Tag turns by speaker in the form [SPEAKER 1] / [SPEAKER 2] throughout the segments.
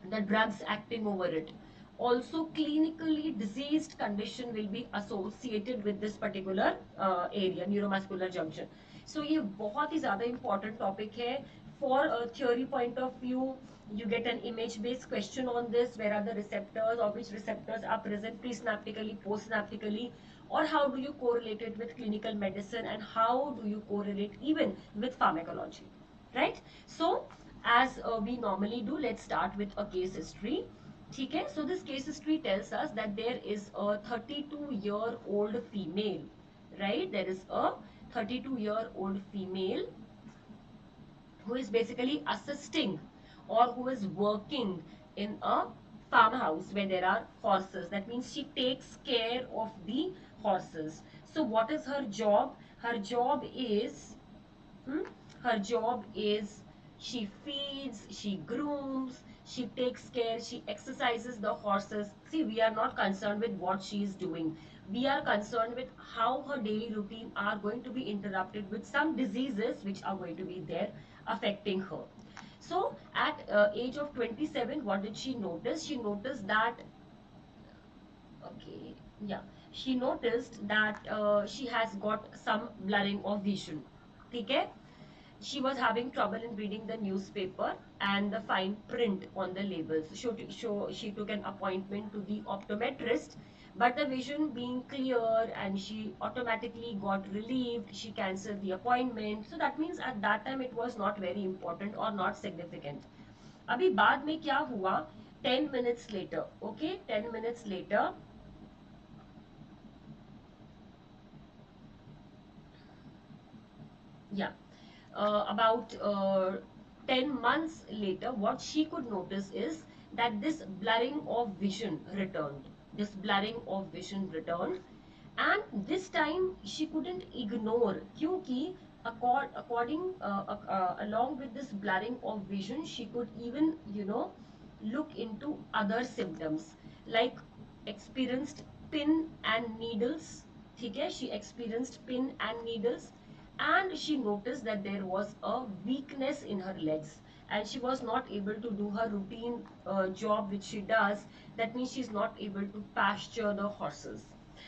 [SPEAKER 1] the drugs acting over it. Also, clinically diseased condition will be associated with this particular area, neuromuscular junction. So ये बहुत ही ज़्यादा important topic है. For a theory point of view, you get an image-based question on this. Where are the receptors, or which receptors are present presynaptically, postsynaptically, or how do you correlate it with clinical medicine, and how do you correlate even with pharmacology, right? So as we normally do, let's start with a case history. Okay, so this case history tells us that there is a 32-year-old female, right? There is a 32-year-old female who is basically assisting or who is working in a farmhouse where there are horses. That means she takes care of the horses. So what is her job? Her job is Hmm? Her job is she feeds, she grooms, she takes care, she exercises the horses. See, we are not concerned with what she is doing. We are concerned with how her daily routine are going to be interrupted with some diseases which are going to be there affecting her. So at age of 27, what did she notice? She noticed that, okay, yeah, she noticed that she has got some blurring of vision. Okay? She was having trouble in reading the newspaper and the fine print on the labels. She took an appointment to the optometrist, but the vision being clear and she automatically got relieved, she cancelled the appointment. So that means at that time it was not very important or not significant. अभी बाद में क्या हुआ? 10 minutes later, okay, 10 minutes later, yeah, about 10 months later, what she could notice is that this blurring of vision returned. This blurring of vision returned, and this time she couldn't ignore, क्योंकि along with this blurring of vision, she could even, look into other symptoms like experienced pin and needles. ठीक है, she experienced pin and needles, and she noticed that there was a weakness in her legs and she was not able to do her routine job which she does. That means she's not able to pasture the horses.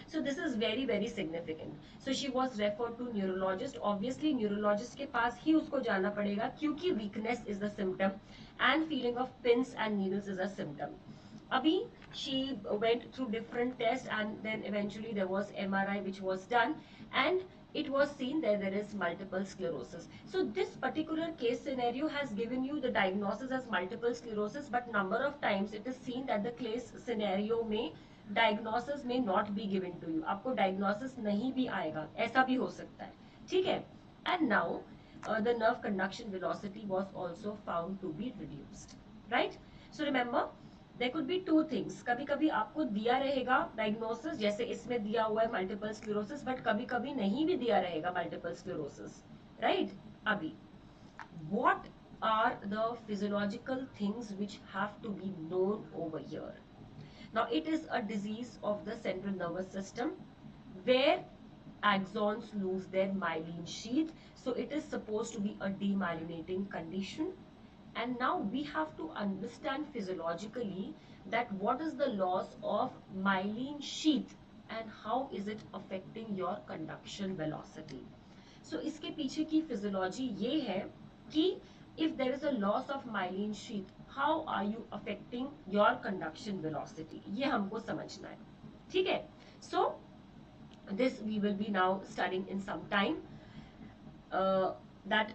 [SPEAKER 1] So this is very very significant. So she was referred to neurologist. Obviously neurologist के पास ही उसको जाना पड़ेगा क्योंकि weakness is the symptom and feeling of pins and needles is a symptom. Abhi, she went through different tests and then eventually there was MRI which was done, and it was seen that there is multiple sclerosis. So this particular case scenario has given you the diagnosis as multiple sclerosis, but number of times it is seen that the case scenario में diagnosis may not be given to you. आपको diagnosis नहीं भी आएगा, ऐसा भी हो सकता है, ठीक है? And now the nerve conduction velocity was also found to be reduced, right? So remember, there could be two things. कभी कभी आपको दिया रहेगा डायग्नोसिस, जैसे इसमें दिया हुआ है मल्टीपल स्क्लेरोसिस, बट कभी कभी नहीं भी दिया रहेगा मल्टीपल स्क्लेरोसिस, राइट? अभी what are the physiological things which have to be known over here? Now it is a disease of the central nervous system where axons lose their myelin sheath, so it is supposed to be a demyelinating condition. And now we have to understand physiologically that what is the loss of myelin sheath and how is it affecting your conduction velocity. So इसके पीछे की physiology ये है कि if there is a loss of myelin sheath, how are you affecting your conduction velocity, ये हमको समझना है, ठीक है? So this we will be now studying in some time. That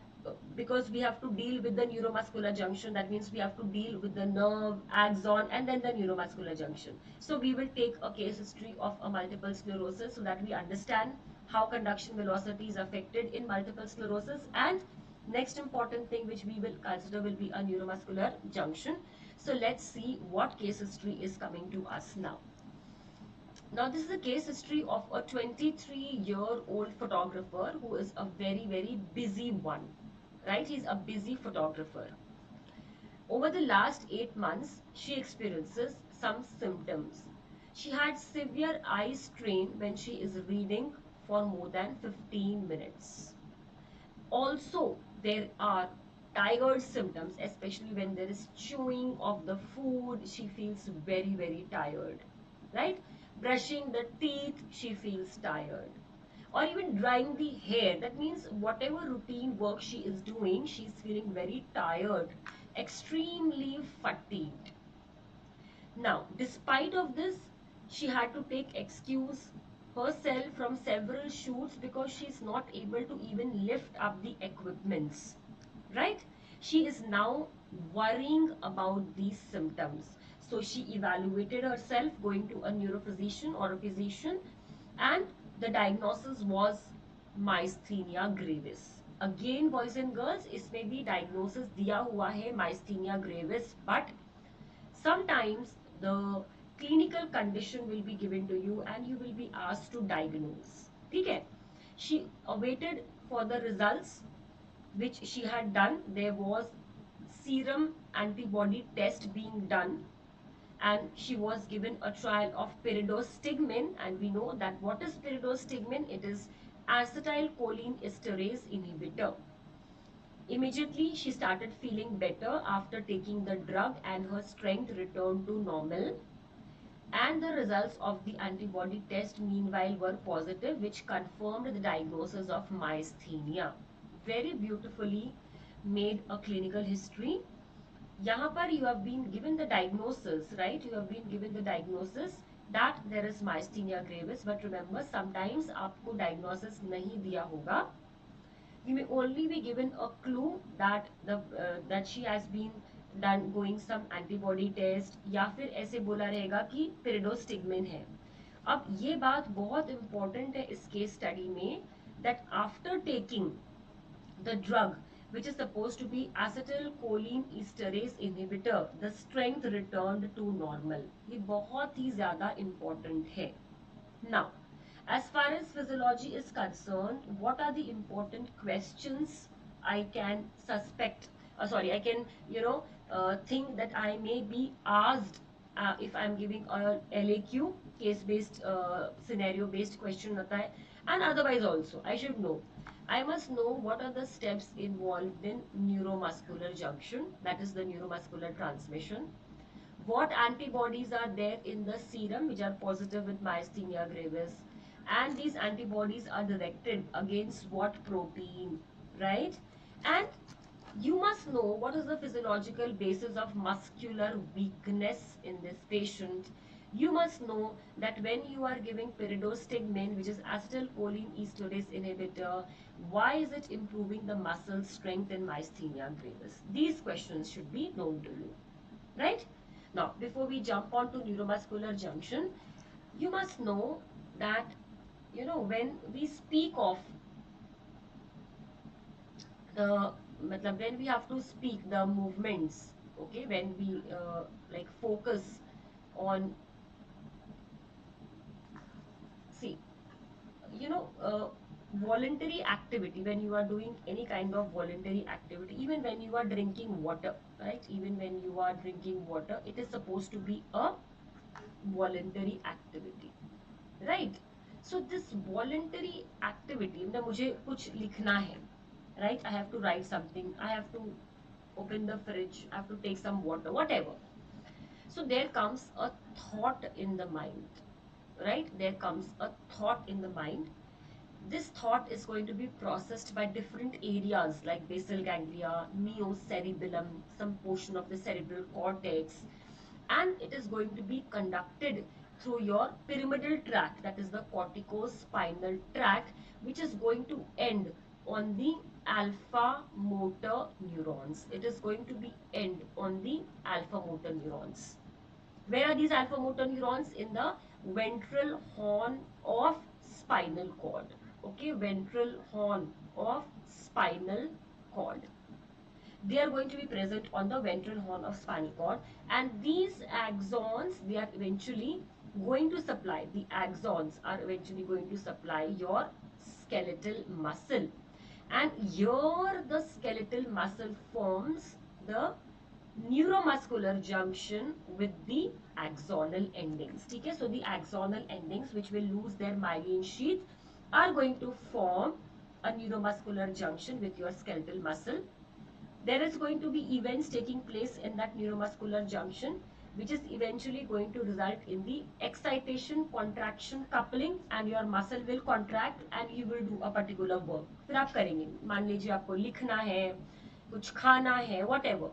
[SPEAKER 1] because we have to deal with the neuromuscular junction, that means we have to deal with the nerve, axon, and then the neuromuscular junction. So we will take a case history of a multiple sclerosis so that we understand how conduction velocity is affected in multiple sclerosis, and next important thing which we will consider will be a neuromuscular junction. So let's see what case history is coming to us now. Now this is a case history of a 23-year-old photographer who is a very very busy one, right? He's a busy photographer. Over the last 8 months, she experiences some symptoms. She had severe eye strain when she is reading for more than 15 minutes. Also, there are tired symptoms, especially when there is chewing of the food, she feels very, very tired, right? Brushing the teeth, she feels tired. Or even drying the hair. That means whatever routine work she is doing, she's feeling very tired, extremely fatigued. Now, despite of this, she had to take excuse herself from several shoots because she's not able to even lift up the equipments, right? She is now worrying about these symptoms. So she evaluated herself going to a neurophysician or a physician, and the diagnosis was myasthenia gravis. Again, boys and girls, इसमें भी diagnosis दिया हुआ है myasthenia gravis, but sometimes the clinical condition will be given to you and you will be asked to diagnose. ठीक है? She awaited for the results which she had done. There was serum antibody test being done, and she was given a trial of pyridostigmine, and we know that what is pyridostigmine? It is acetylcholine esterase inhibitor. Immediately, she started feeling better after taking the drug and her strength returned to normal. And the results of the antibody test meanwhile were positive, which confirmed the diagnosis of myasthenia. Very beautifully made a clinical history. यहाँ पर you have been given the diagnosis, right? You have been given the diagnosis that there is myasthenia gravis, but remember sometimes आपको diagnosis नहीं दिया होगा. You may only be given a clue that that she has been done going some antibody test, या फिर ऐसे बोला रहेगा कि pyridostigmine है. अब ये बात बहुत important है इस case study में, that after taking the drug which is supposed to be acetylcholine esterase inhibitor, the strength returned to normal. ये बहुत ही ज़्यादा important है. Now, as far as physiology is concerned, what are the important questions I can suspect? I can, think that I may be asked if I'm giving a LAQ, case-based, scenario-based question hota hai. And otherwise also, I should know. I must know what are the steps involved in neuromuscular junction, that is the neuromuscular transmission. What antibodies are there in the serum which are positive with myasthenia gravis, and these antibodies are directed against what protein, right? And you must know what is the physiological basis of muscular weakness in this patient. You must know that when you are giving pyridostigmine, which is acetylcholine esterase inhibitor, why is it improving the muscle strength in myasthenia gravis? These questions should be known to you, right? Now, before we jump on to neuromuscular junction, you must know that, when we speak of the, when we have to speak the movements, okay, when we like focus on, see, voluntary activity, when you are doing any kind of voluntary activity, even when you are drinking water, right? Even when you are drinking water, it is supposed to be a voluntary activity, right? So this voluntary activity, मतलब मुझे कुछ लिखना है, right? I have to write something, I have to open the fridge, I have to take some water, whatever. So there comes a thought in the mind, right? There comes a thought in the mind. This thought is going to be processed by different areas like basal ganglia, neocerebellum, some portion of the cerebral cortex, and it is going to be conducted through your pyramidal tract, that is the corticospinal tract, which is going to end on the alpha motor neurons. It is going to be end on the alpha motor neurons. Where are these alpha motor neurons? In the ventral horn of spinal cord. Okay, ventral horn of spinal cord. They are going to be present on the ventral horn of spinal cord, and these axons, they are eventually going to supply, the axons are eventually going to supply your skeletal muscle, and here the skeletal muscle forms the neuromuscular junction with the axonal endings. Okay, so the axonal endings, which will lose their myelin sheath, are going to form a neuromuscular junction with your skeletal muscle. There is going to be events taking place in that neuromuscular junction, which is eventually going to result in the excitation, contraction, coupling, and your muscle will contract and you will do a particular work. फिर आप करेंगे, मान लीजिए आपको लिखना है, कुछ खाना है, whatever,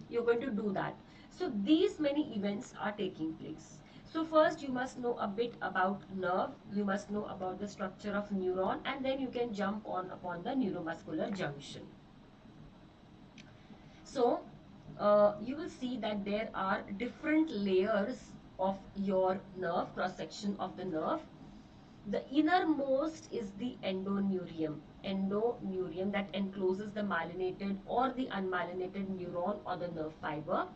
[SPEAKER 1] you're going to do that. So these many events are taking place. So first you must know a bit about nerve, you must know about the structure of neuron, and then you can jump on upon the neuromuscular junction. So you will see that there are different layers of your nerve, cross section of the nerve. The innermost is the endoneurium that encloses the myelinated or the unmyelinated neuron or the nerve fiber.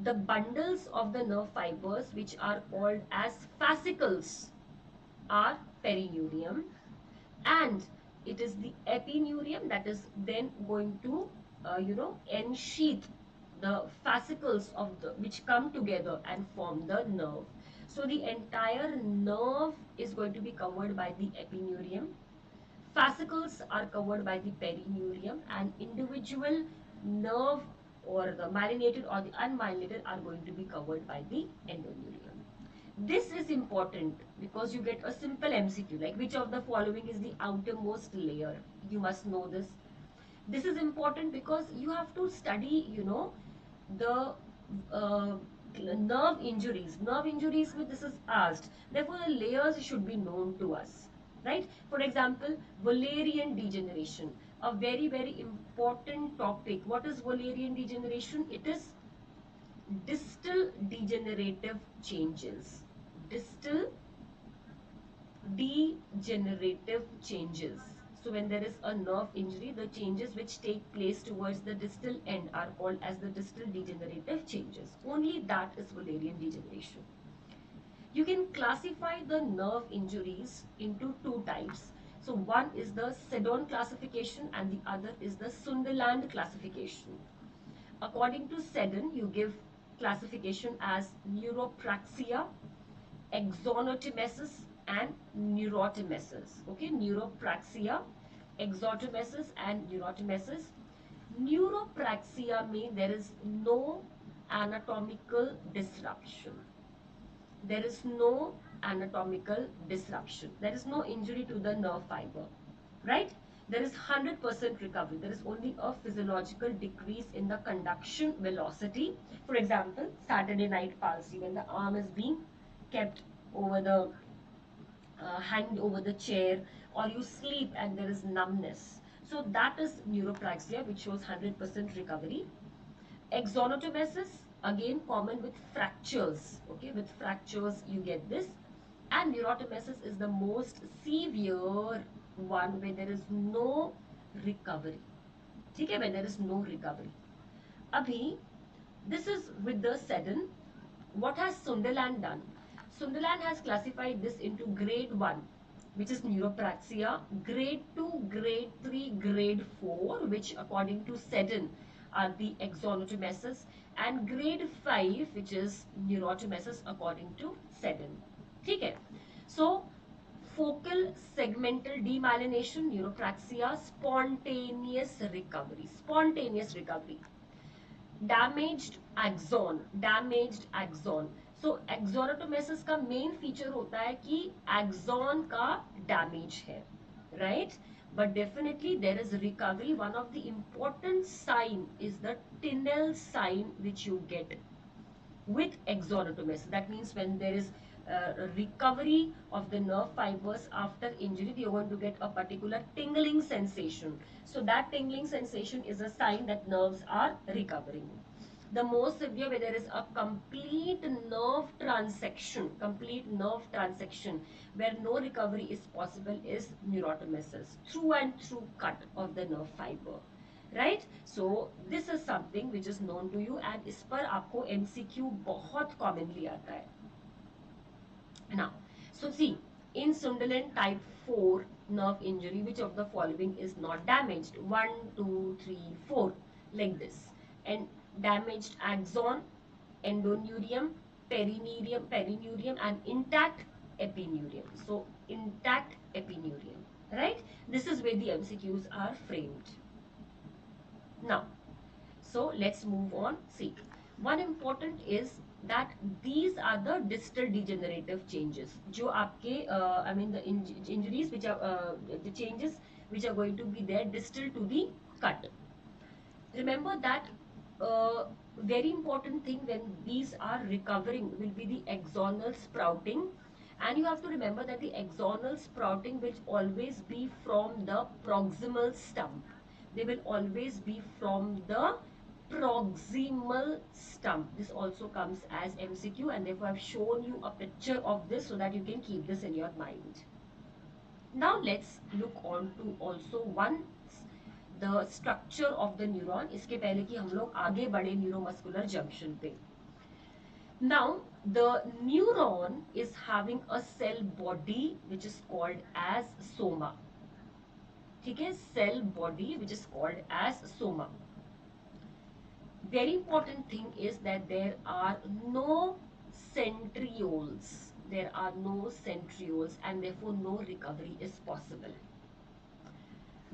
[SPEAKER 1] The bundles of the nerve fibers, which are called as fascicles, are perineurium, and it is the epineurium that is then going to ensheath the fascicles of the which come together and form the nerve. So the entire nerve is going to be covered by the epineurium. Fascicles are covered by the perineurium, and individual nerve or the myelinated or the unmyelinated are going to be covered by the endoneurium. This is important because you get a simple MCQ like which of the following is the outermost layer. You must know this. This is important because you have to study, the uh, nerve injuries. Nerve injuries with this is asked. Therefore, the layers should be known to us, right? For example, Wallerian degeneration, a very, very important topic. What is Wallerian degeneration? It is distal degenerative changes. Distal degenerative changes. So when there is a nerve injury, the changes which take place towards the distal end are called as the distal degenerative changes. Only that is Wallerian degeneration. You can classify the nerve injuries into two types. So one is the Seddon classification and the other is the Sunderland classification. According to Seddon, you give classification as neuropraxia, exonotemesis and neurotemesis. Okay, neuropraxia, exotemesis and neurotemesis. Neuropraxia means there is no anatomical disruption. There is no anatomical disruption. There is no injury to the nerve fiber, right? There is 100% recovery. There is only a physiological decrease in the conduction velocity. For example, Saturday night palsy, when the arm is being kept over the hanged over the chair, or you sleep and there is numbness. So that is neuropraxia, which shows 100% recovery. Exonotomesis, again common with fractures. Okay, with fractures you get this. And neurotomesis is the most severe one where there is no recovery. Okay, where there is no recovery. Abhi, this is with the Seddon. What has Sunderland done? Sunderland has classified this into grade 1, which is neuropraxia, grade 2, grade 3, grade 4, which according to Seddon are the exonotomesis, and grade 5, which is neurotomesis according to Seddon. Okay? So, focal segmental demyelination, neuropraxia, spontaneous recovery. Spontaneous recovery. Damaged axon so axonotmesis का main feature होता है कि axon का damage है, right? But definitely there is recovery. One of the important sign is the Tinel sign which you get with exonotomesis. That means when there is recovery of the nerve fibers after injury, you're going to get a particular tingling sensation. So that tingling sensation is a sign that nerves are recovering. The most severe, where there is a complete nerve transection, where no recovery is possible, is neurotomesis, through and through cut of the nerve fiber. Right? So this is something which is known to you and इस पर आपको MCQ बहुत commonly आता है. Now so see, in Sunderland type 4 nerve injury, which of the following is not damaged? 1, 2, 3, 4, like this. And damaged axon, endoneurium, perineurium and intact epineurium. So intact epineurium, right? This is where the MCQs are framed. Now, so let's move on. See, one important is that these are the distal degenerative changes. जो आपके I mean the injuries which are the changes which are going to be there distal to the cut. Remember that very important thing when these are recovering will be the axonal sprouting, and you have to remember that the axonal sprouting will always be from the proximal stump. They will always be from the proximal stump. This also comes as MCQ, and therefore I've shown you a picture of this so that you can keep this in your mind. Now let's look on to also one the structure of the neuron. इसके पहले कि हम लोग आगे बढ़े neuromuscular junction पे. Now the neuron is having a cell body which is called as soma. ठीक है, cell body which is called as soma. Very important thing is that there are no centrioles. There are no centrioles, and therefore no recovery is possible.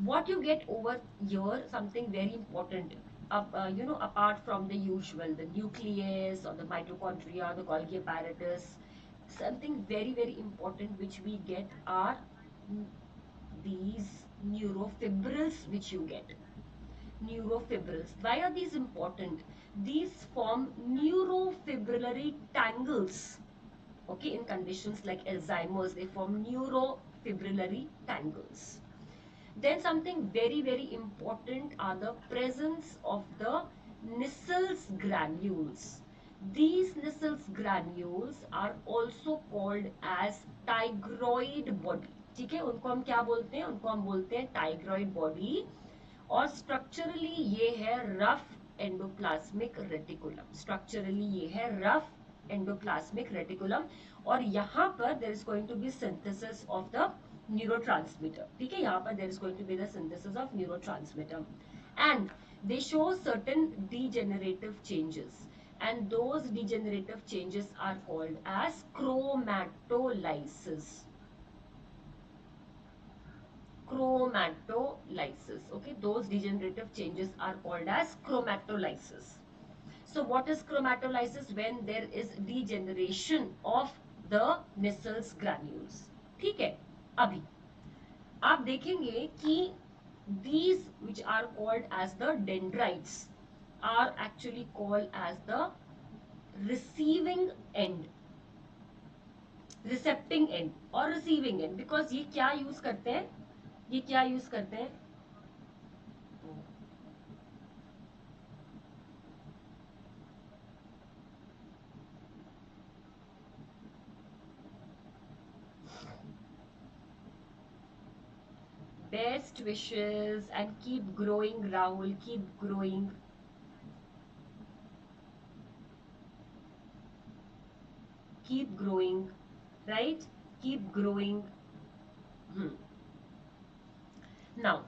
[SPEAKER 1] What you get over here, something very important, apart from the usual, the nucleus or the mitochondria, the Golgi apparatus, something very, very important which we get are these neurofibrils which you get. Neurofibrils. Why are these important? These form neurofibrillary tangles. Okay, in conditions like Alzheimer's, they form neurofibrillary tangles. Then something very, very important are the presence of the Nissel's granules. These Nissel's granules are also called as tigroid body. ठीक है, उनको हम क्या बोलते हैं? उनको हम बोलते हैं tigroid body. और स्ट्रक्चरली ये है रफ एंडोप्लाज्मिक रेटिकुलम. स्ट्रक्चरली ये है रफ एंडोप्लाज्मिक रेटिकुलम, और यहाँ पर there is going to be synthesis of the neurotransmitter. ठीक है, यहाँ पर there is going to be the synthesis of neurotransmitter, and they show certain degenerative changes, and those degenerative changes are called as chromatolysis. Chromatolysis. Okay, those degenerative changes are called as chromatolysis. So what is chromatolysis? When there is degeneration of the Nissel's granules. ठीक है, अभी आप देखेंगे कि these which are called as the dendrites are actually called as the receiving end, recepting end और receiving end, because ये क्या use करते हैं? ये क्या यूज करते हैं? Best wishes and keep growing, Rahul. Keep growing. Keep growing, right? Keep growing. Now,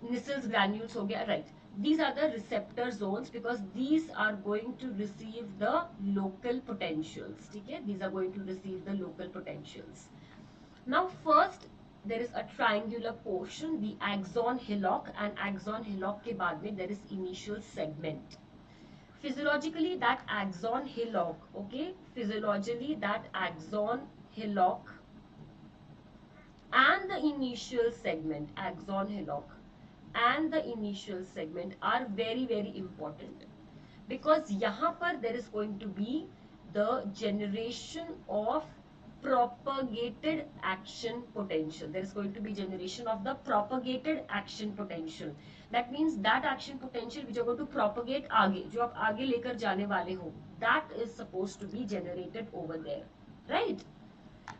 [SPEAKER 1] Nissel's granules हो गया, right? These are the receptor zones because these are going to receive the local potentials. ठीक है? These are going to receive the local potentials. Now, first there is a triangular portion, the axon hillock, and axon hillock के बाद में there is initial segment. Physiologically, that axon hillock, okay? Physiologically, that axon hillock and the initial segment, axon hillock and the initial segment are very, very important, because यहाँ पर there is going to be the generation of propagated action potential. There is going to be generation of the propagated action potential. That means that action potential which are going to propagate आगे, जो आप आगे लेकर जाने वाले हो, that is supposed to be generated over there, right?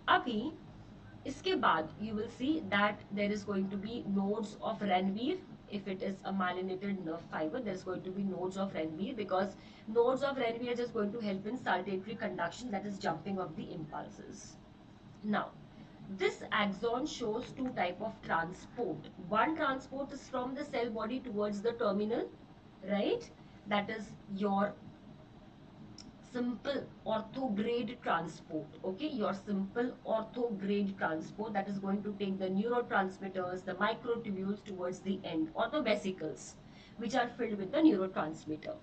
[SPEAKER 1] अभी इसके बाद you will see that there is going to be nodes of Ranvier. If it is a myelinated nerve fiber, there is going to be nodes of Ranvier, because nodes of Ranvier are just going to help in saltatory conduction, that is jumping of the impulses. Now, this axon shows two type of transport. One transport is from the cell body towards the terminal, right? That is your simple orthograde transport. Okay, your simple orthograde transport, that is going to take the neurotransmitters, the microtubules towards the end, or the vesicles which are filled with the neurotransmitter.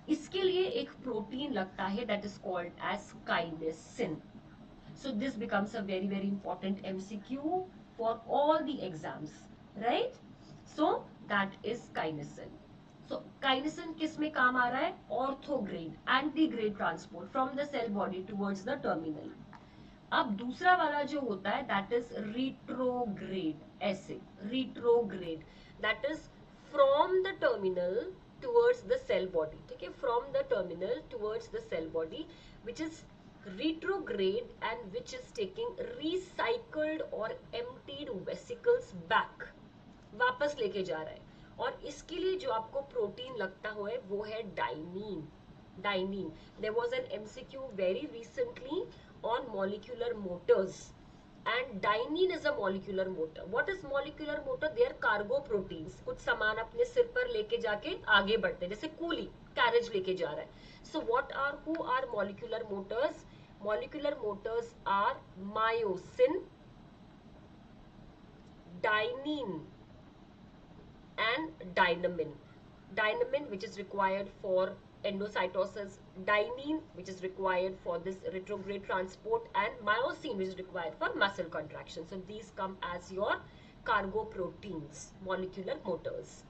[SPEAKER 1] इसके लिए एक protein लगता है that is called as kinesin. So this becomes a very very important MCQ for all the exams, right? So that is kinesin. So kinesin किस में काम आ रहा है? Orthograde, antigrade transport from the cell body towards the terminal. अब दूसरा वाला जो होता है that is retrograde, ऐसे retrograde, that is from the terminal towards the cell body. ठीक है, from the terminal towards the cell body, which is retrograde and which is taking recycled or emptied vesicles back, वापस लेके जा रहा है. और इसके लिए जो आपको प्रोटीन लगता हुआ है वो है डाइनीन. Dynein. There was an MCQ very recently on molecular motors, and dynein is a molecular motor. What is molecular motor? They are cargo proteins. कुछ सामान अपने सिर पर लेके जाके आगे बढ़ते हैं, जैसे कूली कैरेज लेके जा रहा है. So who are molecular motors? Molecular motors are myosin, dynein, and dynamin. Dynamin, which is required for endocytosis, dynein, which is required for this retrograde transport, and myosin, which is required for muscle contraction. So these come as your cargo proteins, molecular motors.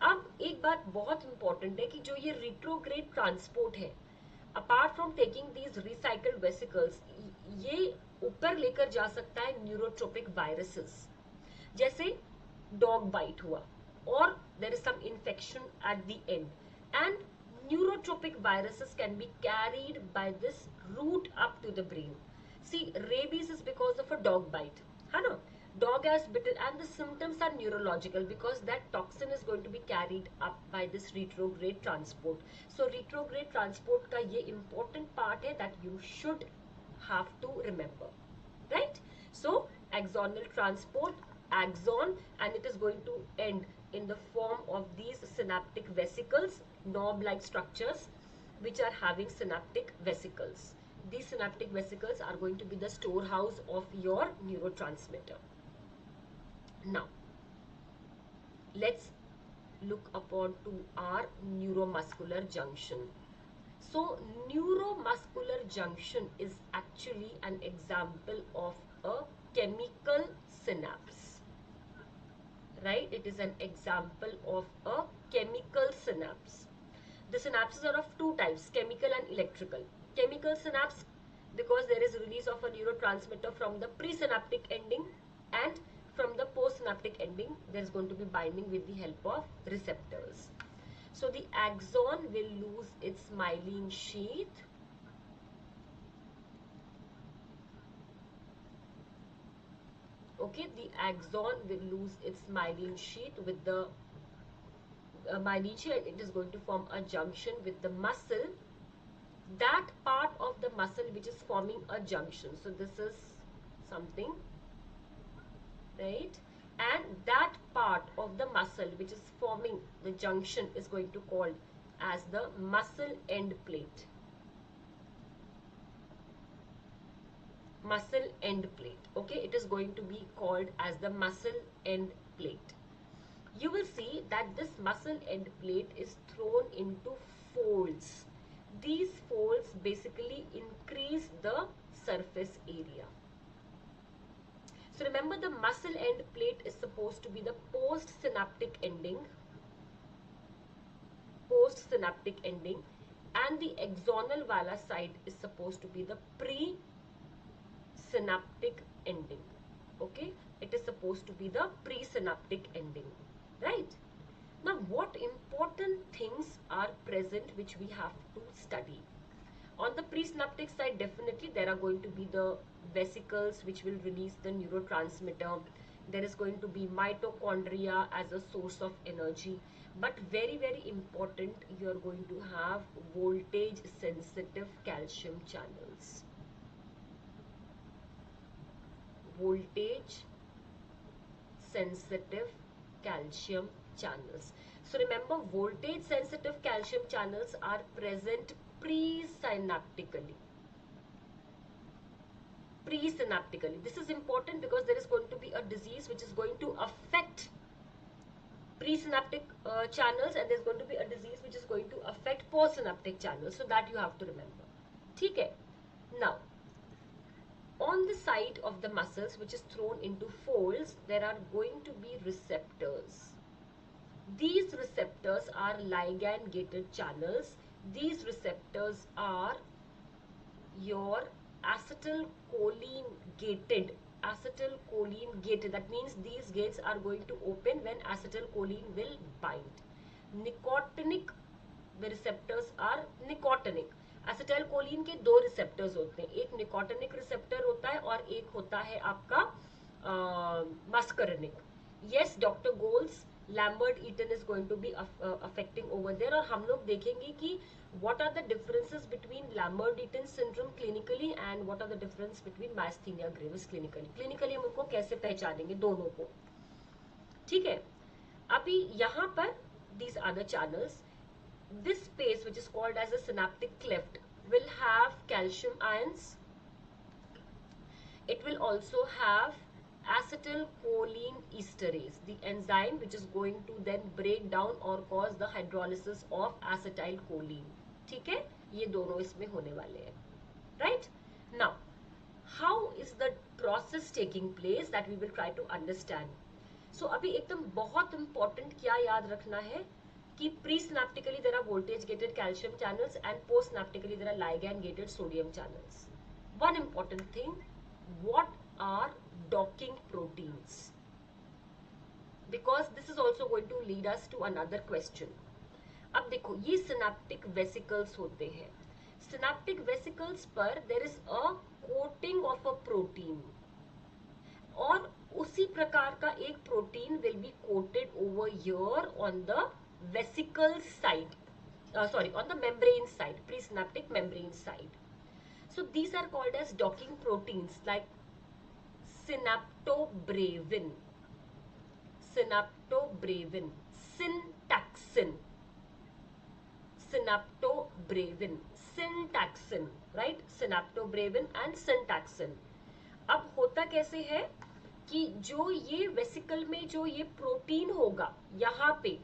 [SPEAKER 1] अब एक बात बहुत important है कि जो ये retrograde transport है, apart from taking these recycled vesicles, ये ऊपर लेकर जा सकता है न्यूरोट्रोपिक वायरसेस, जैसे डॉग बाइट हुआ, or there is some infection at the end, and neurotropic viruses can be carried by this route up to the brain. See, rabies is because of a dog bite, है ना? Dog has bitten, and the symptoms are neurological because that toxin is going to be carried up by this retrograde transport. So retrograde transport का ये important part है that you should have to remember, right? So axonal transport, axon, and it is going to end in the form of these synaptic vesicles, knob-like structures which are having synaptic vesicles. These synaptic vesicles are going to be the storehouse of your neurotransmitter. Now, let's look upon to our neuromuscular junction. So, neuromuscular junction is actually an example of a chemical synapse. Right? It is an example of a chemical synapse. The synapses are of two types, chemical and electrical. Chemical synapse, because there is release of a neurotransmitter from the presynaptic ending, and from the postsynaptic ending, there is going to be binding with the help of receptors. So the axon will lose its myelin sheath. Okay, the axon will lose its myelin sheath with the myelin sheath, and it is going to form a junction with the muscle, that part of the muscle which is forming a junction. So this is something, right? And that part of the muscle which is forming the junction is going to called as the muscle end plate. Muscle end plate. Okay, it is going to be called as the muscle end plate. You will see that this muscle end plate is thrown into folds. These folds basically increase the surface area. So remember, the muscle end plate is supposed to be the postsynaptic ending, and the axonal wala side is supposed to be the presynaptic ending. Okay, it is supposed to be the presynaptic ending, right? Now, what important things are present which we have to study? On the presynaptic side, definitely there are going to be the vesicles which will release the neurotransmitter. There is going to be mitochondria as a source of energy. But very, very important, you are going to have voltage sensitive calcium channels. Voltage sensitive calcium channels. So remember, voltage sensitive calcium channels are present presynaptically. Presynaptically. This is important because there is going to be a disease which is going to affect presynaptic channels, and there's going to be a disease which is going to affect postsynaptic channels. So that you have to remember. Okay. Now, on the side of the muscles which is thrown into folds, there are going to be receptors. These receptors are ligand gated channels. These receptors are your acetylcholine gated. Acetylcholine gated, that means these gates are going to open when acetylcholine will bind. Nicotinic, the receptors are nicotinic. Acetylcholine के दो receptors होते हैं, एक nicotinic receptor होता है और एक होता है आपका muscarinic. Yes doctor goals, Lambert Eaton is going to be affecting over there, और हम लोग देखेंगे कि what are the differences between Lambert-Eaton syndrome clinically and what are the difference between myasthenia gravis clinically. Clinically हम उनको कैसे पहचानेंगे दोनों को. ठीक है, अभी यहाँ पर these are the channels. This space which is called as a synaptic cleft will have calcium ions. It will also have acetylcholine esterase, the enzyme which is going to then break down or cause the hydrolysis of acetylcholine. ठीक है, ये दोनों इसमें होने वाले हैं. Right? Now, how is the process taking place that we will try to understand. So अभी एकदम बहुत important क्या याद रखना है कि presynaptically there are voltage gated calcium channels and postsynaptically there are ligand gated sodium channels. One important thing, what are docking proteins? Because this is also going to lead us to another question. अब देखो, ये synaptic vesicles होते हैं. Synaptic vesicles पर there is a coating of a protein, और उसी प्रकार का एक protein will be coated over here on the vesicle side, sorry, on the membrane side, presynaptic membrane side. So these are called as docking proteins like synaptobravin, synaptobravin, syntaxin, synaptobravin, syntaxin, right? Synaptobravin and syntaxin. अब होता कैसे है कि जो ये vesicle में जो ये प्रोटीन होगा यहाँ पे,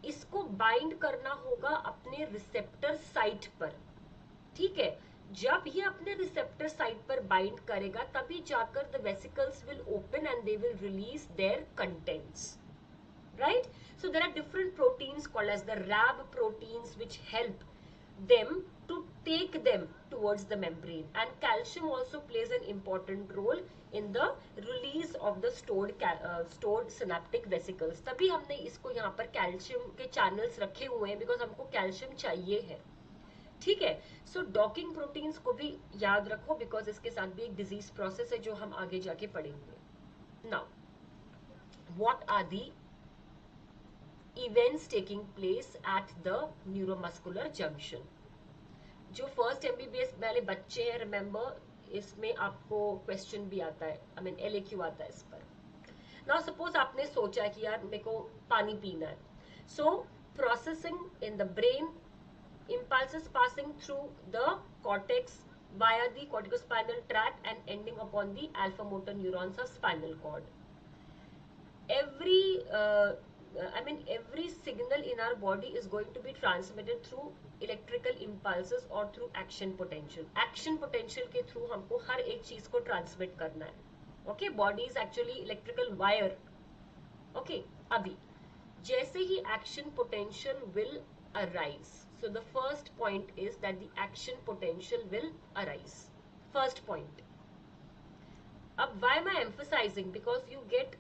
[SPEAKER 1] इसको बाइंड करना होगा अपने रिसेप्टर साइट पर. ठीक है, जब ये अपने रिसेप्टर साइट पर बाइंड करेगा तभी जाकर the vesicles will open and they will release there contents. Right? So there are different proteins called as the RAB proteins which help them to take them towards the membrane, and calcium also plays an important role in the release of the stored synaptic vesicles. तभी हमने इसको यहाँ पर calcium के channels रखे हुए हैं because हमको कैल्शियम चाहिए है. ठीक है, सो डॉकिंग प्रोटीन्स को भी याद रखो बिकॉज इसके साथ भी एक डिजीज प्रोसेस है जो हम आगे जाके पढ़ेंगे. Now, what are the events taking place at the neuromuscular junction. जो फर्स्ट एमबीबीएस वाले बच्चे हैं, रिमेंबर इसमें आपको क्वेश्चन भी आता है, आई मीन LAQ आता है इस पर. नाउ सपोज आपने सोचा कि यार मेरे को पानी पीना है, सो processing in the brain, impulses passing through the cortex via the corticospinal tract and ending upon the alpha motor neurons of spinal cord. Every signal in our body is going to be transmitted through electrical impulses or through action potential. Action potential के through हमको हर एक चीज को transmit करना है. Okay, body is actually electrical wire. Okay, अभी जैसे ही action potential will arise, so the first point is that the action potential will arise. First point. अब why am I emphasizing? Because you get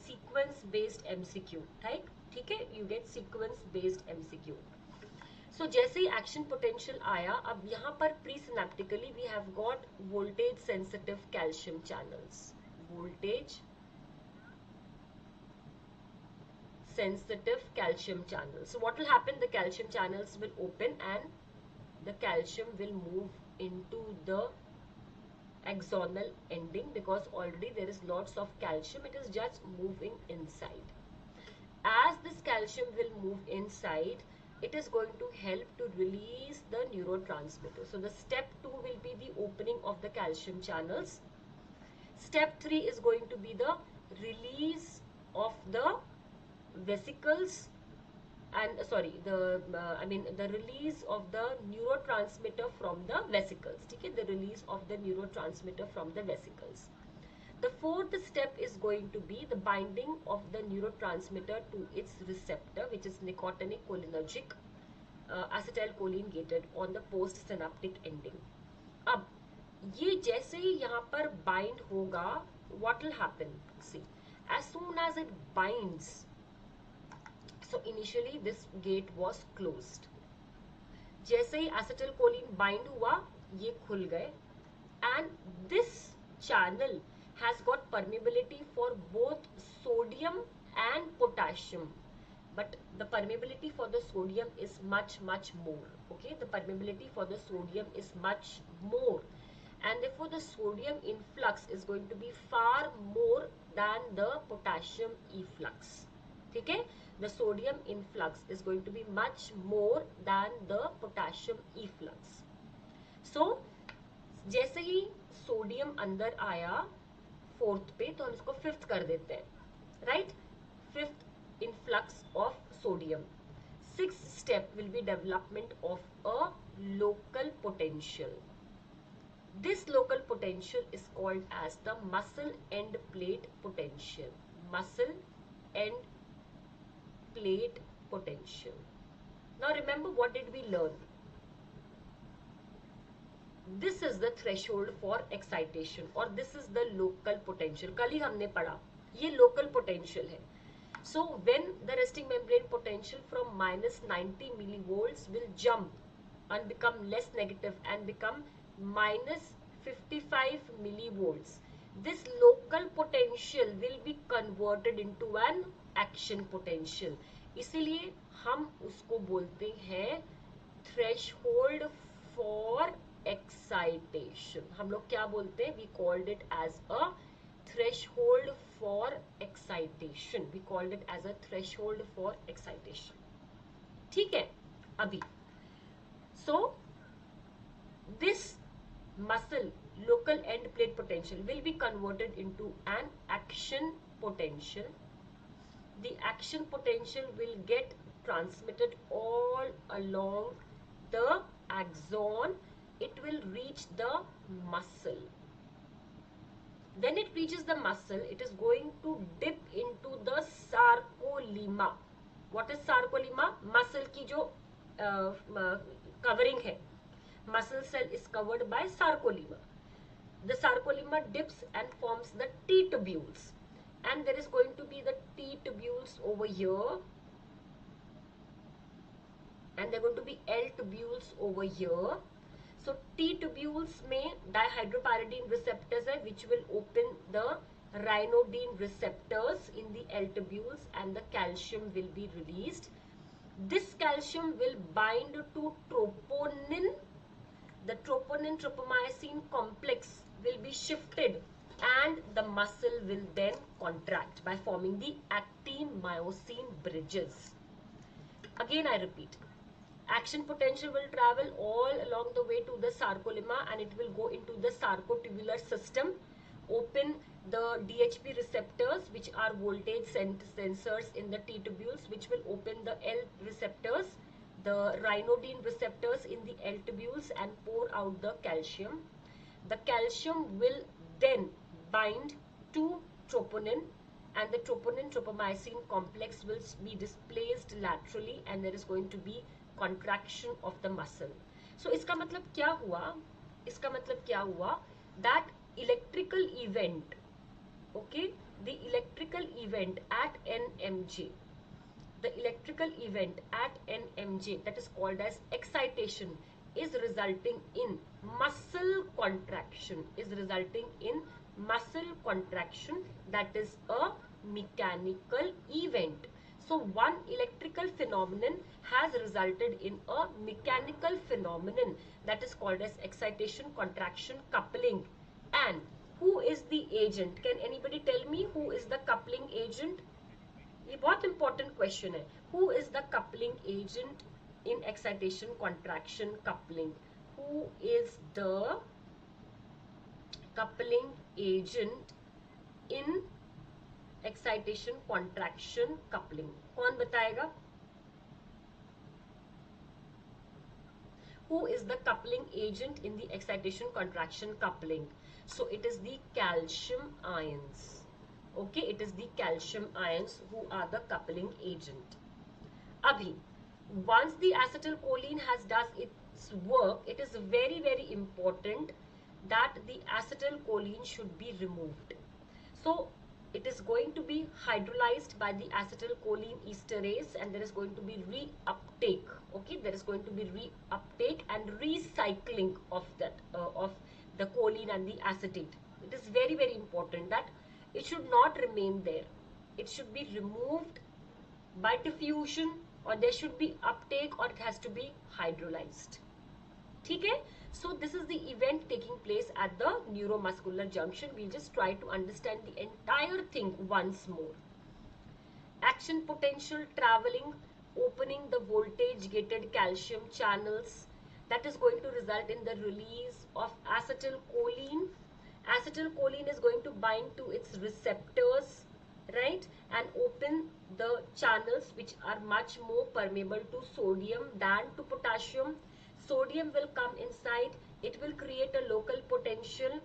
[SPEAKER 1] sequence based MCQ, right? ठीक है, you get sequence based MCQ. So जैसे ही action potential आया, अब यहाँ पर presynaptically we have got voltage sensitive calcium channels. Voltage sensitive calcium channels. So what will happen? The calcium channels will open and the calcium will move into the axonal ending because already there is lots of calcium, it is just moving inside. as this calcium will move inside, it is going to help to release the neurotransmitter. So the step 2 will be the opening of the calcium channels. Step 3 is going to be the release of the vesicles and the release of the neurotransmitter from the vesicles. Okay, the release of the neurotransmitter from the vesicles. The fourth step is going to be the binding of the neurotransmitter to its receptor, which is nicotinic cholinergic acetylcholine gated on the post synaptic ending. अब ये जैसे ही यहाँ पर bind होगा, what will happen? See, as soon as it binds, so initially this gate was closed. जैसे ही acetylcholine bind हुआ, ये खुल गए, and this channel has got permeability for both sodium and potassium, but the permeability for the sodium is much more. Okay, the permeability for the sodium is much more, and therefore the sodium influx is going to be far more than the potassium efflux. Okay, the sodium influx is going to be much more than the potassium efflux. So जैसे ही sodium अंदर आया fourth पे, तो हम इसको fifth कर देते हैं, right? Fifth influx of sodium. Sixth step will be development of a local potential. This local potential is called as the muscle end plate potential. Muscle end plate potential. Now remember, what did we learn? This is the threshold for excitation, or this is the local potential. कल ही हमने पढ़ा, ये local potential है. So when the resting membrane potential from minus 90 millivolts will jump and become less negative and become minus 55 millivolts, this local potential will be converted into an action potential. इसीलिए हम उसको बोलते हैं threshold for excitation. हम लोग क्या बोलते हैं? We called it as a threshold for excitation. We called it as a threshold for excitation. ठीक है? अभी so this muscle local end plate potential will be converted into an action potential. The action potential will get transmitted all along the axon. It will reach the muscle. When it reaches the muscle, it is going to dip into the sarcolemma. What is sarcolemma? Muscle की जो covering है. Muscle cell is covered by sarcolemma. The sarcolemma dips and forms the T tubules, and there is going to be the T tubules over here, and there are going to be L tubules over here. So T tubules में dihydropyridine receptors है, which will open the ryanodine receptors in the L tubules, and the calcium will be released. This calcium will bind to troponin. The troponin tropomyosin complex will be shifted, and the muscle will then contract by forming the actin myosin bridges. Again I repeat, action potential will travel all along the way to the sarcolemma, and it will go into the sarcotubular system, open the DHP receptors, which are voltage sensors in the T tubules, which will open the L receptors, the ryanodine receptors in the L tubules, and pour out the calcium. The calcium will then bind to troponin, and the troponin tropomyosin complex will be displaced laterally, and there is going to be contraction of the muscle. So इसका मतलब क्या हुआ? इसका मतलब क्या हुआ? That electrical event, okay, the electrical event at NMJ, the electrical event at NMJ that is called as excitation is resulting in muscle contraction, that is a mechanical event. So one electrical phenomenon has resulted in a mechanical phenomenon that is called as excitation, contraction, coupling. And who is the agent? Can anybody tell me who is the coupling agent? ये बहुत important question है. Who is the coupling agent in excitation contraction coupling? Who is the coupling agent in excitation contraction coupling? कौन बताएगा? Who is the coupling agent in the excitation contraction coupling? So it is the calcium ions. Okay, it is the calcium ions who are the coupling agent. Abhi, once the acetylcholine has does its work, it is very very important that the acetylcholine should be removed. So it is going to be hydrolyzed by the acetylcholine esterase, and there is going to be reuptake. Okay, there is going to be reuptake and recycling of that of the choline and the acetate. It is very very important that it should not remain there. It should be removed by diffusion, or there should be uptake, or it has to be hydrolyzed. ठीक है? So this is the event taking place at the neuromuscular junction. We'll just try to understand the entire thing once more. Action potential traveling, opening the voltage gated calcium channels. That is going to result in the release of acetylcholine. Acetylcholine is going to bind to its receptors, right, and open the channels which are much more permeable to sodium than to potassium. Sodium will come inside, it will create a local potential.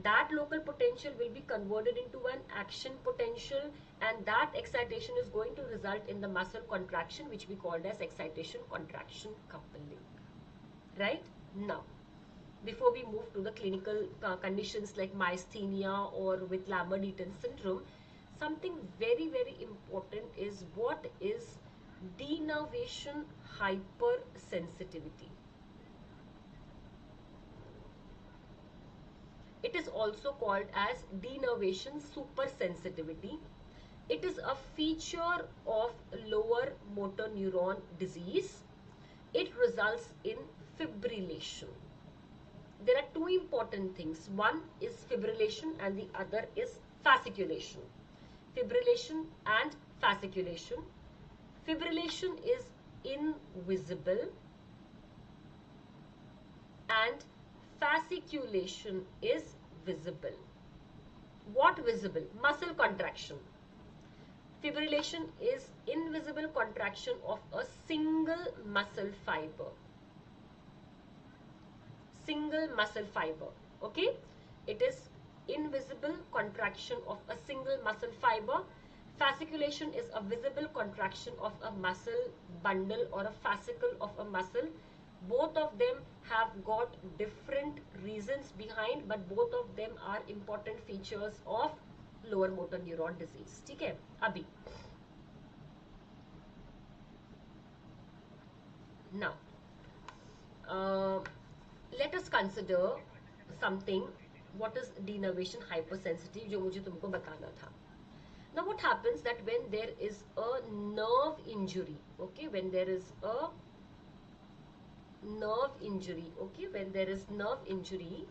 [SPEAKER 1] That local potential will be converted into an action potential, and that excitation is going to result in the muscle contraction, which we called as excitation contraction coupling. Right? Now, before we move to the clinical conditions like myasthenia or with Lambert-Eaton syndrome, something very very important is what is denervation hypersensitivity. It is also called as denervation supersensitivity. It is a feature of lower motor neuron disease. It results in fibrillation. There are two important things. One is fibrillation and the other is fasciculation. Fibrillation and fasciculation. Fibrillation is invisible and fasciculation is visible. What visible? Muscle contraction. Fibrillation is invisible contraction of a single muscle fiber. Single muscle fiber. Okay? It is invisible contraction of a single muscle fiber. Fasciculation is a visible contraction of a muscle bundle or a fascicle of a muscle. Both of them have got different reasons behind, but both of them are important features of lower motor neuron disease. ठीक है? अभी now let us consider something. What is denervation hypersensitive, जो मुझे तुमको बताना था. Now what happens that when there is a nerve injury, okay, when there is a nerve injury, okay, when there is nerve injury,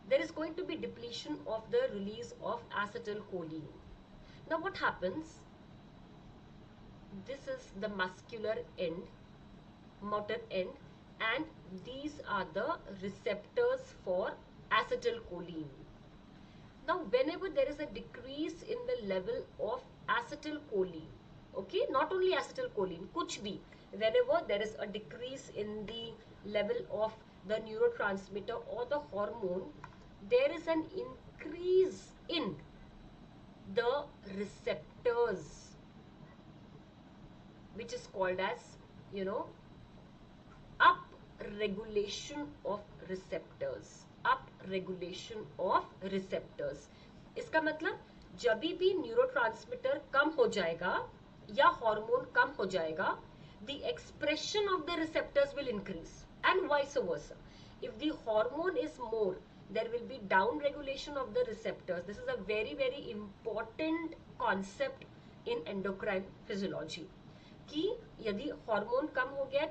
[SPEAKER 1] there is going to be depletion of the release of acetylcholine. Now what happens? This is the muscular end, motor end, and these are the receptors for acetylcholine. Now whenever there is a decrease in the level of acetylcholine, okay, not only acetylcholine, kuch bhi, whenever there is a decrease in the level of the neurotransmitter or the hormone, there is an increase in the receptors, which is called as, you know, up regulation of receptors. Up regulation of receptors. इसका मतलब जब भी neurotransmitter कम हो जाएगा या hormone कम हो जाएगा, the expression of the receptors will increase, and vice versa. If the hormone is more, there will be down regulation of the receptors. This is a very very important concept in endocrine physiology. कि यदि hormone कम हो गया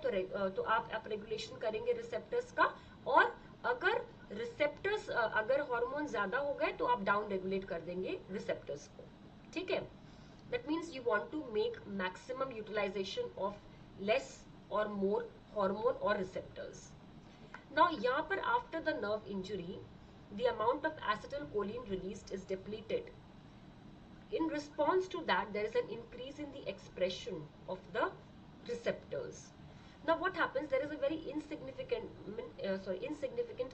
[SPEAKER 1] तो आप up regulation करेंगे receptors का, और अगर रिसेप्टर्स अगर हार्मोन ज्यादा हो गए तो आप डाउन रेगुलेट कर देंगे रिसेप्टर्स को. ठीक है? That means you want to make maximum utilization of less or more hormone or receptors. Now यहाँ पर after the nerve injury, the amount of acetylcholine released is depleted. In response to that, there is an increase in the expression of the receptors. Now what happens, there is a very insignificant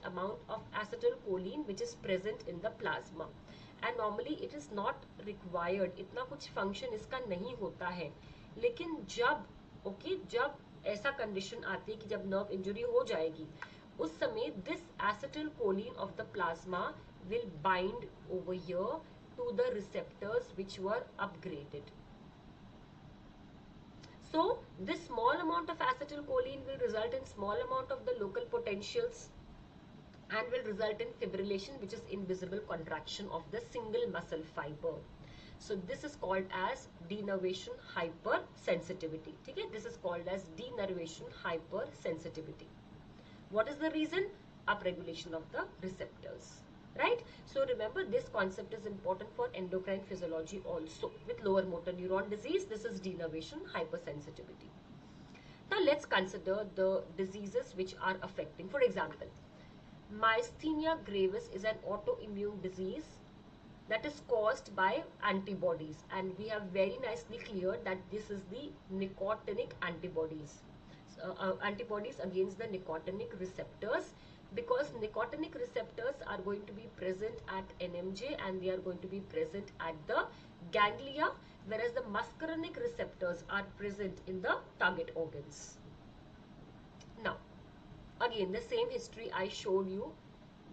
[SPEAKER 1] amount of acetylcholine which is present in the plasma, and normally it is not required, इतना कुछ function इसका नहीं होता है. लेकिन जब ऐसा condition आती है कि जब nerve injury हो जाएगी, उस समय this acetylcholine of the plasma will bind over here to the receptors which were upgraded. So this small amount of acetylcholine will result in small amount of the local potentials and will result in fibrillation, which is invisible contraction of the single muscle fiber. So this is called as denervation hypersensitivity. Okay? This is called as denervation hypersensitivity. What is the reason? Upregulation of the receptors. Right? So remember, this concept is important for endocrine physiology also. With lower motor neuron disease, this is denervation hypersensitivity. Now let's consider the diseases which are affecting. For example, myasthenia gravis is an autoimmune disease that is caused by antibodies, and we have very nicely cleared that this is the nicotinic antibodies. Antibodies against the nicotinic receptors, because nicotinic receptors are going to be present at NMJ and they are going to be present at the ganglia, whereas the muscarinic receptors are present in the target organs. Now, again, the same history I showed you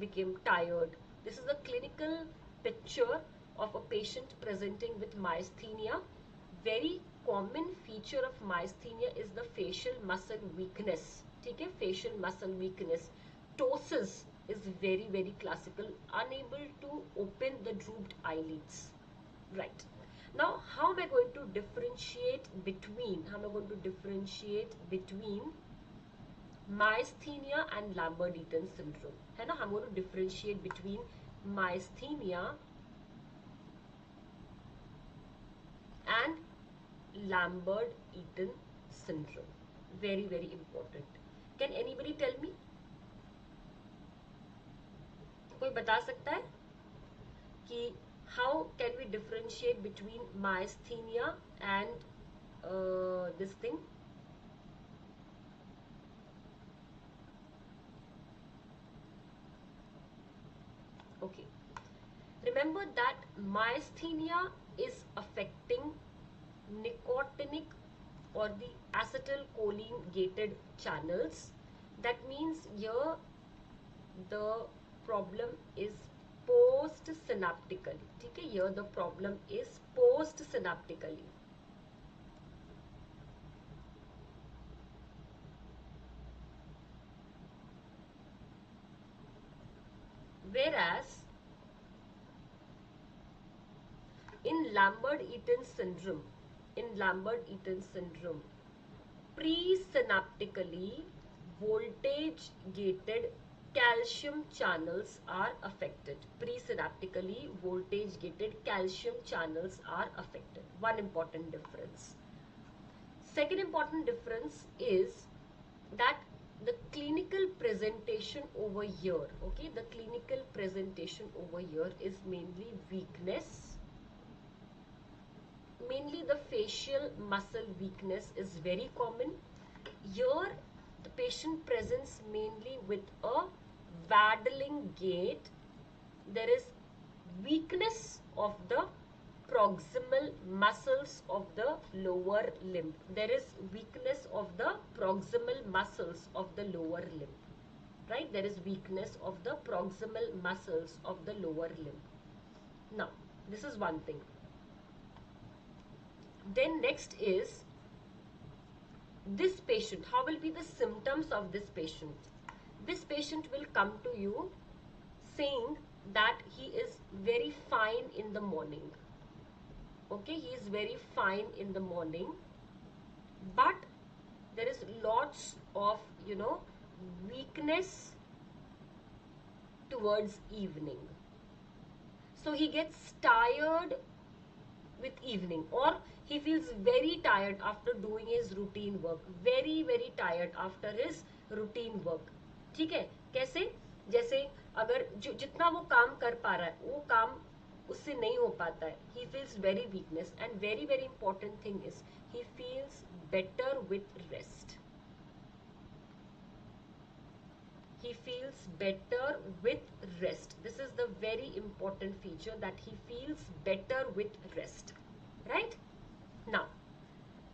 [SPEAKER 1] became tired. This is a clinical picture of a patient presenting with myasthenia. Very common feature of myasthenia is the facial muscle weakness. Okay? Facial muscle weakness. Ptosis is very, very classical, unable to open the drooped eyelids. Right. Now, how am I going to differentiate between myasthenia and Lambert-Eaton syndrome? है ना? I'm going to differentiate between myasthenia and Lambert-Eaton syndrome. Very, very important. Can anybody tell me? कोई बता सकता है कि how can we differentiate between myasthenia and this thing? Okay. Remember that myasthenia is affecting nicotinic or the acetylcholine gated channels. That means here the problem is post-synaptically. Okay? Here the problem is post-synaptically. Whereas in Lambert-Eaton syndrome, presynaptically voltage gated calcium channels are affected. Presynaptically voltage gated calcium channels are affected. One important difference. Second important difference is that the clinical presentation over here, okay, the clinical presentation over here is mainly weakness. Mainly the facial muscle weakness is very common. Here the patient presents mainly with a waddling gait. There is weakness of the proximal muscles of the lower limb. There is weakness of the proximal muscles of the lower limb. Right? There is weakness of the proximal muscles of the lower limb. Now, this is one thing. Then next is this patient. How will be the symptoms of this patient? This patient will come to you saying that he is very fine in the morning. Okay, he is very fine in the morning, but there is lots of, weakness towards evening. So he gets tired with evening, or he feels very tired after doing his routine work, very tired after his routine work. ठीक है? कैसे? जैसे अगर जो जितना वो काम कर पा रहा है वो काम उससे नहीं हो पाता है, he feels very weakness, and very important thing is he feels better with rest. He feels better with rest. This is the very important feature, that he feels better with rest, right? Now,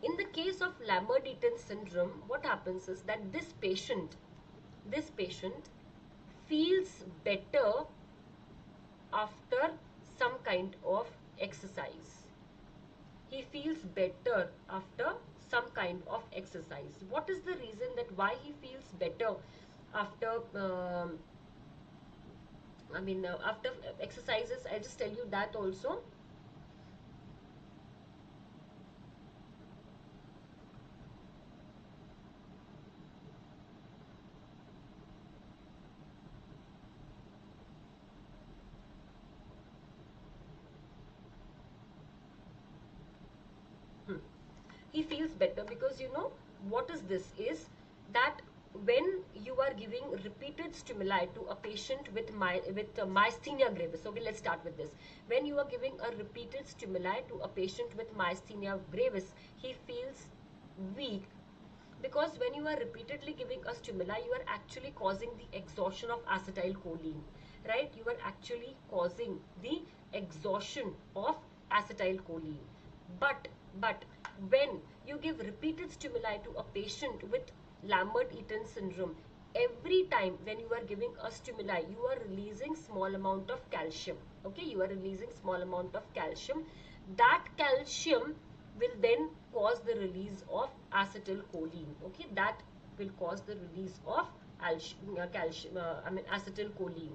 [SPEAKER 1] in the case of Lambert-Eaton syndrome, what happens is that this patient feels better after some kind of exercise. He feels better after some kind of exercise. What is the reason that why he feels better after after exercises? I'll just tell you that also. He feels better because, you know, what is this is that when you are giving repeated stimuli to a patient with myasthenia gravis. Okay, let's start with this. When you are giving a repeated stimuli to a patient with myasthenia gravis, he feels weak, because when you are repeatedly giving a stimuli, you are actually causing the exhaustion of acetylcholine, right? You are actually causing the exhaustion of acetylcholine. But when you give repeated stimuli to a patient with Lambert-Eaton syndrome, every time when you are giving a stimuli, you are releasing small amount of calcium. Okay, you are releasing small amount of calcium. That calcium will then cause the release of acetylcholine. Okay, that will cause the release of acetylcholine.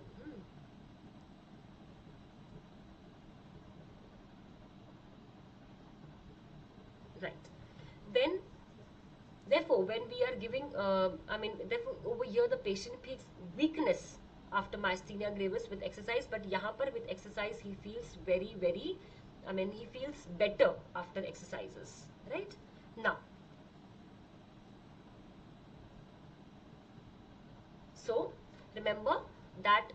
[SPEAKER 1] Right. Then, therefore, when we are giving, therefore, over here the patient feels weakness after myasthenia gravis with exercise, but yahan par with exercise he feels very, he feels better after exercises, right? Now, so remember that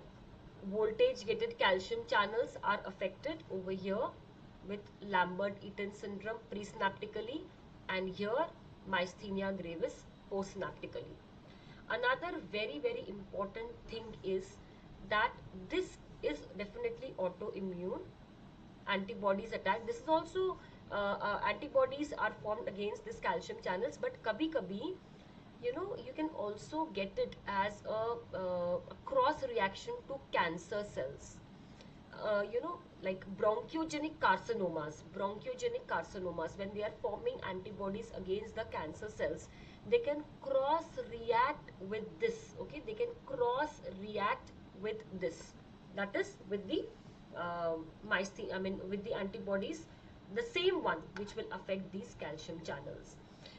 [SPEAKER 1] voltage gated calcium channels are affected over here with Lambert-Eaton syndrome presynaptically, and here myasthenia gravis postsynaptically. Another very important thing is that this is definitely autoimmune. Antibodies attack. This is also antibodies are formed against this calcium channels, but kabhi kabhi, you know, you can also get it as a cross reaction to cancer cells. You know, like bronchogenic carcinomas, when they are forming antibodies against the cancer cells, they can cross react with this. Okay, they can cross react with this, that is with the with the antibodies, the same one which will affect these calcium channels.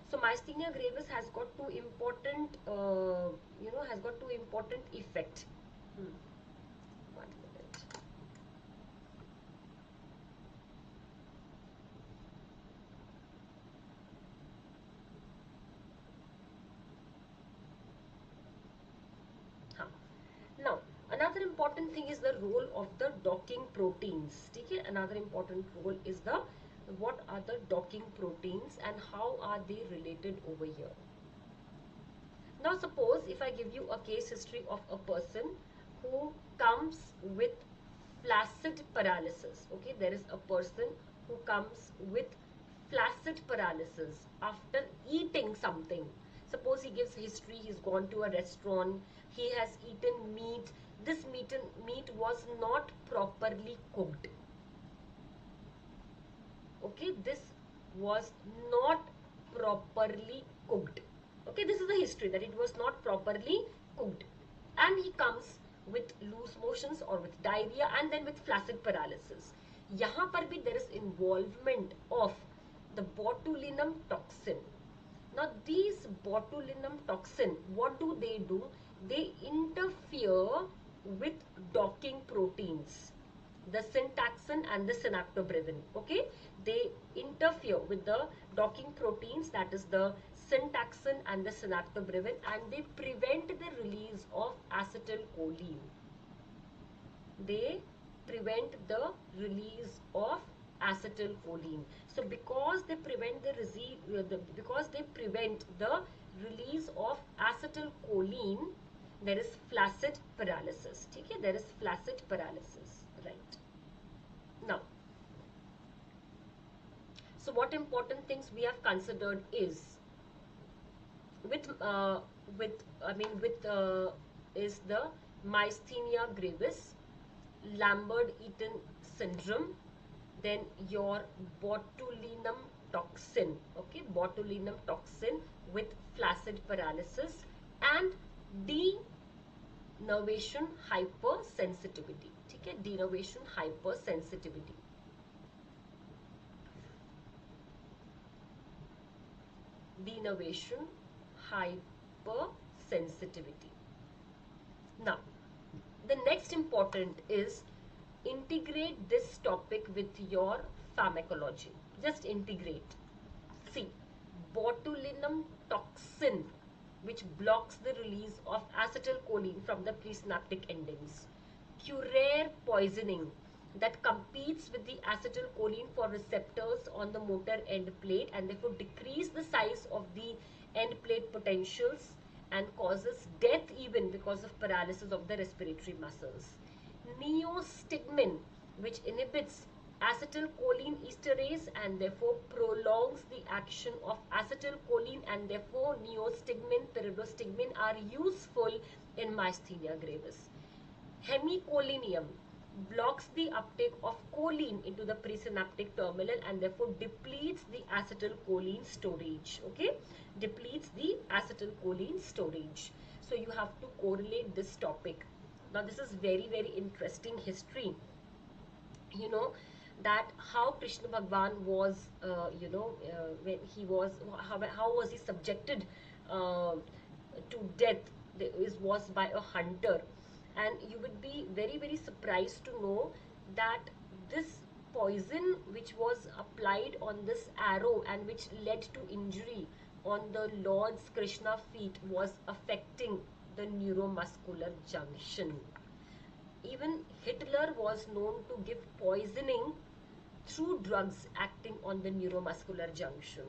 [SPEAKER 1] So myasthenia gravis has got two important has got two important effect. 1 minute. हाँ. Now, another important thing is the role of the docking proteins. Okay? Another important role is the what are the docking proteins and how are they related over here. Now, suppose if I give you a case history of a person who comes with flaccid paralysis. Okay, there is a person who comes with flaccid paralysis after eating something. Suppose he gives history, he's gone to a restaurant, he has eaten meat. This meat was not properly cooked. Okay, this was not properly cooked. Okay, this is the history that it was not properly cooked, and he comes with loose motions or with diarrhea and then with flaccid paralysis. Yahan par bhi there is involvement of the botulinum toxin. Now these botulinum toxin, what do? They interfere with docking proteins, the syntaxin and the synaptobremin. Okay, they interfere with the docking proteins, that is the syntaxin and the synaptobrevin, and they prevent the release of acetylcholine. They prevent the release of acetylcholine. So because they prevent the release of acetylcholine, there is flaccid paralysis. Okay, there is flaccid paralysis, right? Now, so what important things we have considered is with is the myasthenia gravis, Lambert-Eaton syndrome, then your botulinum toxin, okay, botulinum toxin with flaccid paralysis, and denervation hypersensitivity. Okay, denervation hypersensitivity. Denervation hypersensitivity. Now, the next important is integrate this topic with your pharmacology. Just integrate. See, botulinum toxin, which blocks the release of acetylcholine from the presynaptic endings. Curare poisoning, that competes with the acetylcholine for receptors on the motor end plate and therefore decrease the size of the end plate potentials and causes death even because of paralysis of the respiratory muscles. Neostigmin, which inhibits acetylcholine esterase and therefore prolongs the action of acetylcholine, and therefore neostigmin, pyridostigmin are useful in myasthenia gravis. Hemicholinum blocks the uptake of choline into the presynaptic terminal and therefore depletes the acetylcholine storage. Okay, depletes the acetylcholine storage. So you have to correlate this topic. Now this is very, very interesting history. You know that how Krishna Bhagwan was, when he was, how was he subjected to death? Was by a hunter. And you would be very, very surprised to know that this poison which was applied on this arrow and which led to injury on the Lord's Krishna feet was affecting the neuromuscular junction. Even Hitler was known to give poisoning through drugs acting on the neuromuscular junction.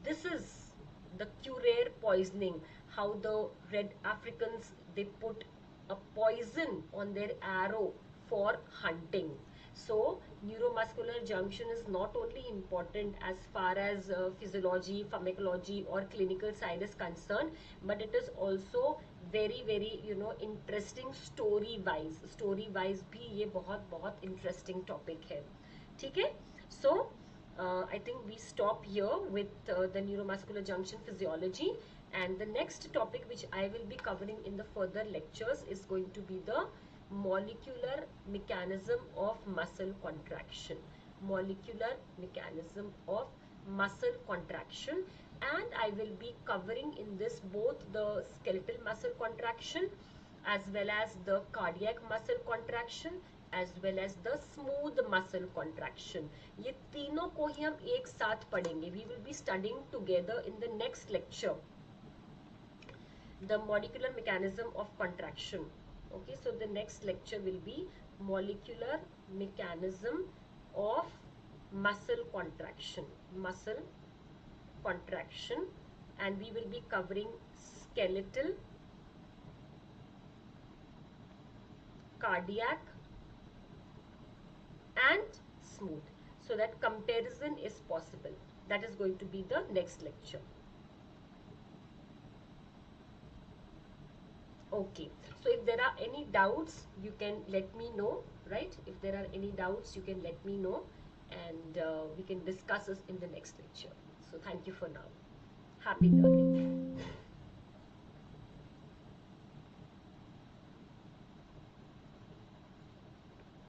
[SPEAKER 1] This is the curare poisoning, how the Red Africans, they put a poison on their arrow for hunting. So neuromuscular junction is not only important as far as physiology, pharmacology or clinical side is concerned, but it is also very, very interesting story wise भी ये बहुत interesting topic है. ठीक है? So I think we stop here with the neuromuscular junction physiology, and the next topic which I will be covering in the further lectures is going to be the molecular mechanism of muscle contraction. Molecular mechanism of muscle contraction, and I will be covering in this both the skeletal muscle contraction as well as the cardiac muscle contraction as well as the smooth muscle contraction. ये तीनों को ही हम एक साथ पढ़ेंगे. We will be studying together in the next lecture the molecular mechanism of contraction. Okay, so the next lecture will be molecular mechanism of muscle contraction. Muscle contraction, and we will be covering skeletal, cardiac and smooth, so that comparison is possible. That is going to be the next lecture. Okay, so if there are any doubts, you can let me know, right? If there are any doubts, you can let me know, and we can discuss this in the next lecture. So thank you for now. Happy learning.